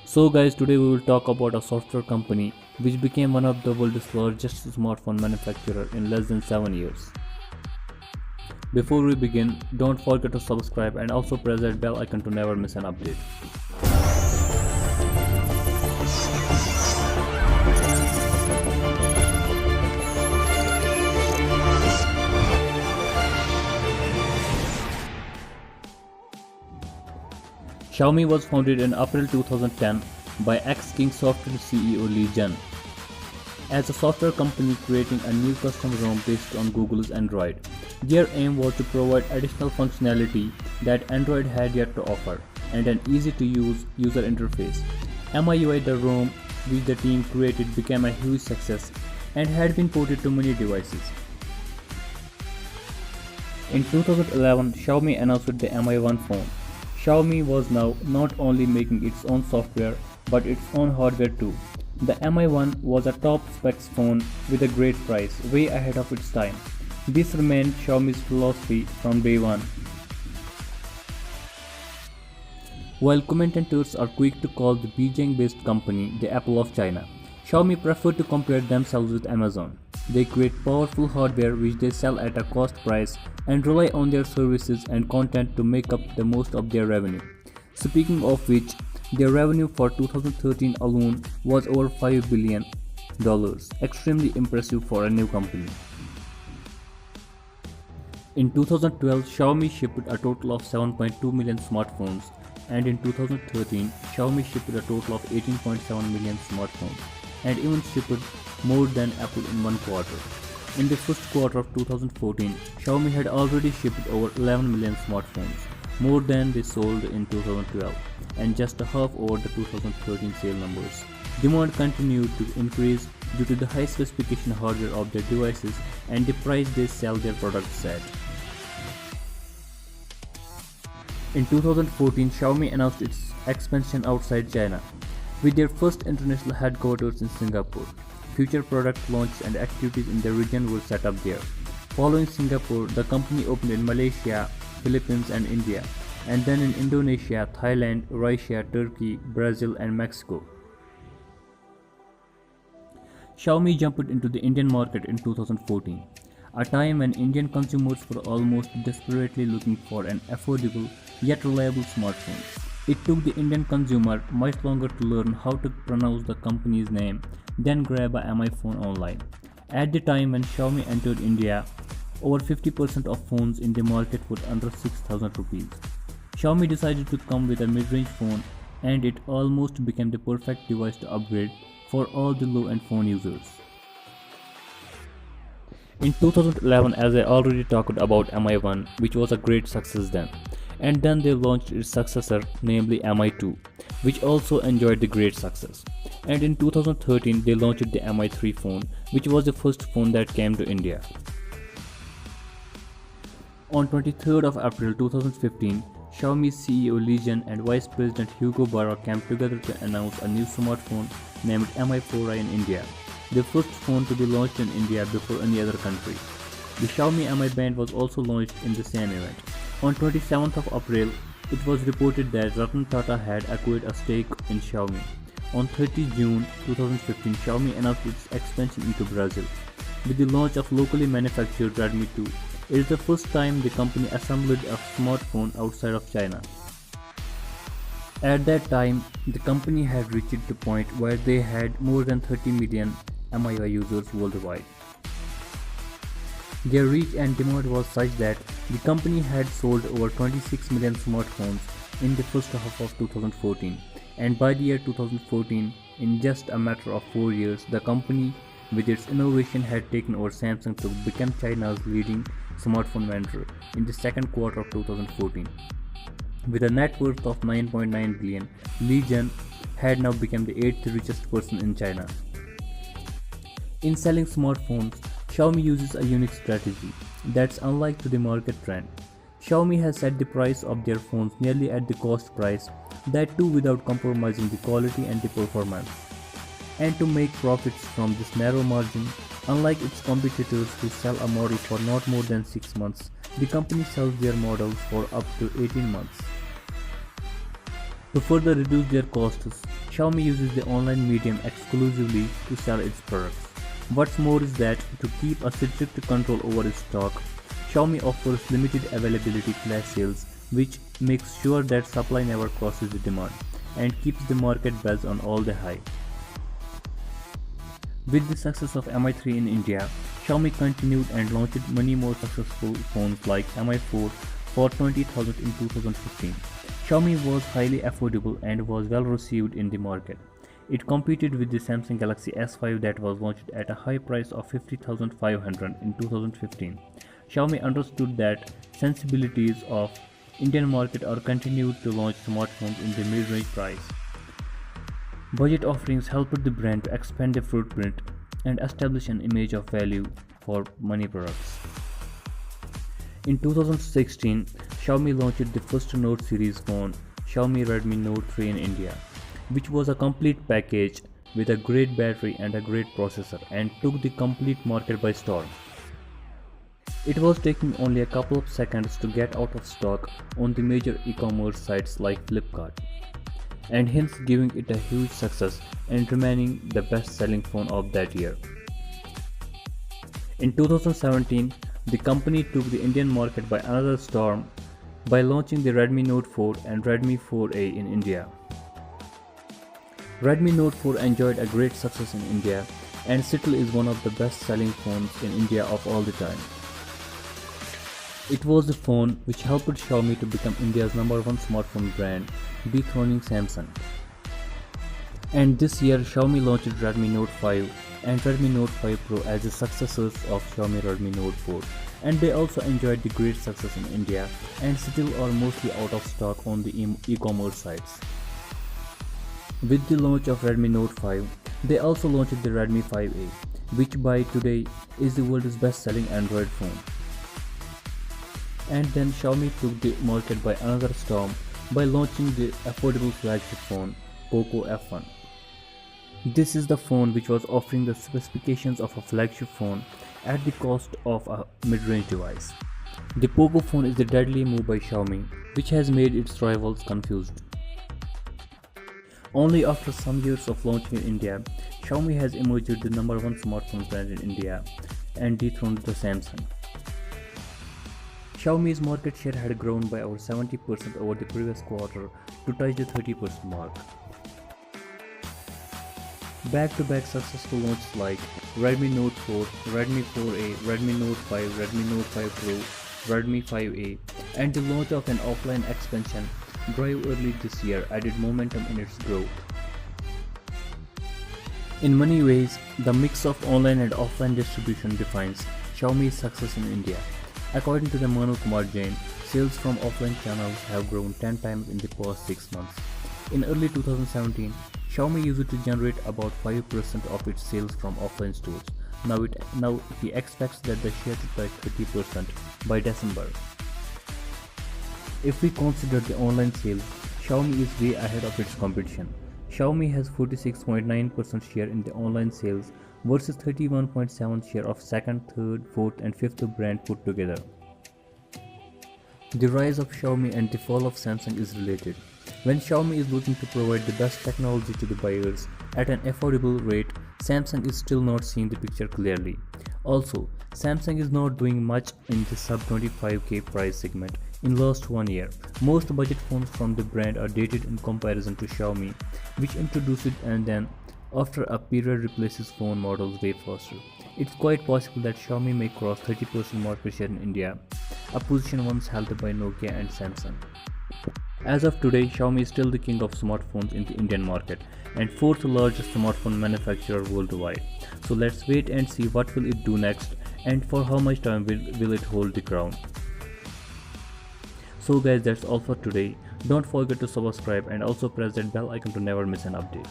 So guys, today we will talk about a software company which became one of the world's largest smartphone manufacturer in less than 7 years. Before we begin, don't forget to subscribe and also press that bell icon to never miss an update. Xiaomi was founded in April 2010 by ex-King Software CEO Li Jian as a software company creating a new custom ROM based on Google's Android. Their aim was to provide additional functionality that Android had yet to offer and an easy-to-use user interface. MIUI, the ROM which the team created, became a huge success and had been ported to many devices. In 2011, Xiaomi announced the Mi-1 phone. Xiaomi was now not only making its own software but its own hardware too. The Mi-1 was a top specs phone with a great price, way ahead of its time. This remained Xiaomi's philosophy from day one. While commentators are quick to call the Beijing-based company the Apple of China, Xiaomi prefer to compare themselves with Amazon. They create powerful hardware which they sell at a cost price and rely on their services and content to make up the most of their revenue. Speaking of which, their revenue for 2013 alone was over $5 billion, extremely impressive for a new company. In 2012, Xiaomi shipped a total of 7.2 million smartphones, and in 2013, Xiaomi shipped a total of 18.7 million smartphones, and even shipped more than Apple in one quarter. In the first quarter of 2014, Xiaomi had already shipped over 11 million smartphones, more than they sold in 2012, and just half over the 2013 sale numbers. Demand continued to increase due to the high specification hardware of their devices and the price they sell their products at. In 2014, Xiaomi announced its expansion outside China, with their first international headquarters in Singapore. Future product launch and activities in the region were set up there. Following Singapore, the company opened in Malaysia, Philippines and India, and then in Indonesia, Thailand, Russia, Turkey, Brazil and Mexico. Xiaomi jumped into the Indian market in 2014, a time when Indian consumers were almost desperately looking for an affordable yet reliable smartphone. It took the Indian consumer much longer to learn how to pronounce the company's name than grab a Mi phone online. At the time when Xiaomi entered India, over 50% of phones in the market were under 6,000 rupees. Xiaomi decided to come with a mid-range phone, and it almost became the perfect device to upgrade for all the low-end phone users. In 2011, as I already talked about Mi-1, which was a great success then, and then they launched its successor, namely Mi-2, which also enjoyed the great success. And in 2013, they launched the Mi-3 phone, which was the first phone that came to India. On 23rd of April 2015, Xiaomi CEO Li Jian and Vice President Hugo Barra came together to announce a new smartphone named Mi-4i in India, the first phone to be launched in India before any other country. The Xiaomi Mi Band was also launched in the same event. On 27th of April, it was reported that Ratan Tata had acquired a stake in Xiaomi. On 30 June 2015, Xiaomi announced its expansion into Brazil with the launch of locally manufactured Redmi 2. It is the first time the company assembled a smartphone outside of China. At that time, the company had reached the point where they had more than 30 million MIUI users worldwide. Their reach and demand was such that the company had sold over 26 million smartphones in the first half of 2014, and by the year 2014, in just a matter of 4 years, the company with its innovation had taken over Samsung to become China's leading smartphone vendor in the second quarter of 2014. With a net worth of 9.9 billion, Li Jian had now become the 8th richest person in China. In selling smartphones, Xiaomi uses a unique strategy that's unlike to the market trend. Xiaomi has set the price of their phones nearly at the cost price, that too without compromising the quality and the performance. And to make profits from this narrow margin, unlike its competitors who sell a model for not more than 6 months, the company sells their models for up to 18 months. To further reduce their costs, Xiaomi uses the online medium exclusively to sell its products. What's more is that to keep a strict control over its stock, Xiaomi offers limited availability flash sales, which makes sure that supply never crosses the demand and keeps the market buzz on all the high. With the success of Mi3 in India, Xiaomi continued and launched many more successful phones like Mi4 for 20,000 in 2015. Xiaomi was highly affordable and was well received in the market. It competed with the Samsung Galaxy S5 that was launched at a high price of 50,500 in 2015. Xiaomi understood that sensibilities of Indian market are continued to launch smartphones in the mid-range price. Budget offerings helped the brand to expand their footprint and establish an image of value for money products. In 2016, Xiaomi launched the first Note series phone, Xiaomi Redmi Note 3 in India, which was a complete package with a great battery and a great processor and took the complete market by storm. It was taking only a couple of seconds to get out of stock on the major e-commerce sites like Flipkart, and hence giving it a huge success and remaining the best-selling phone of that year. In 2017, the company took the Indian market by another storm by launching the Redmi Note 4 and Redmi 4A in India. Redmi Note 4 enjoyed a great success in India and still is one of the best-selling phones in India of all the time. It was the phone which helped Xiaomi to become India's #1 smartphone brand, dethroning Samsung. And this year, Xiaomi launched Redmi Note 5 and Redmi Note 5 Pro as the successors of Xiaomi Redmi Note 4, and they also enjoyed the great success in India and still are mostly out of stock on the e-commerce sites. With the launch of Redmi Note 5, they also launched the Redmi 5A, which by today is the world's best-selling Android phone. And then Xiaomi took the market by another storm by launching the affordable flagship phone, Poco F1. This is the phone which was offering the specifications of a flagship phone at the cost of a mid-range device. The Poco phone is the deadly move by Xiaomi, which has made its rivals confused. Only after some years of launching in India, Xiaomi has emerged the #1 smartphone brand in India and dethroned the Samsung. Xiaomi's market share had grown by over 70% over the previous quarter to touch the 30% mark. Back-to-back successful launches like Redmi Note 4, Redmi 4A, Redmi Note 5, Redmi Note 5 Pro, Redmi 5A, and the launch of an offline expansion drive early this year added momentum in its growth. In many ways, the mix of online and offline distribution defines Xiaomi's success in India. According to the Gaint, sales from offline channels have grown 10 times in the past 6 months. In early 2017, Xiaomi used to generate about 5% of its sales from offline stores. Now he expects that the share to touch 30% by December. If we consider the online sales, Xiaomi is way ahead of its competition. Xiaomi has 46.9% share in the online sales versus 31.7% share of second, third, fourth and fifth brand put together. The rise of Xiaomi and the fall of Samsung is related. When Xiaomi is looking to provide the best technology to the buyers at an affordable rate, Samsung is still not seeing the picture clearly. Also, Samsung is not doing much in the sub 25k price segment in last 1 year. Most budget phones from the brand are dated in comparison to Xiaomi, which introduced it and then after a period replaces phone models way faster. It's quite possible that Xiaomi may cross 30% market share in India, a position once held by Nokia and Samsung. As of today, Xiaomi is still the king of smartphones in the Indian market and fourth largest smartphone manufacturer worldwide. So let's wait and see what will it do next and for how much time will it hold the crown. So guys, that's all for today. Don't forget to subscribe and also press that bell icon to never miss an update.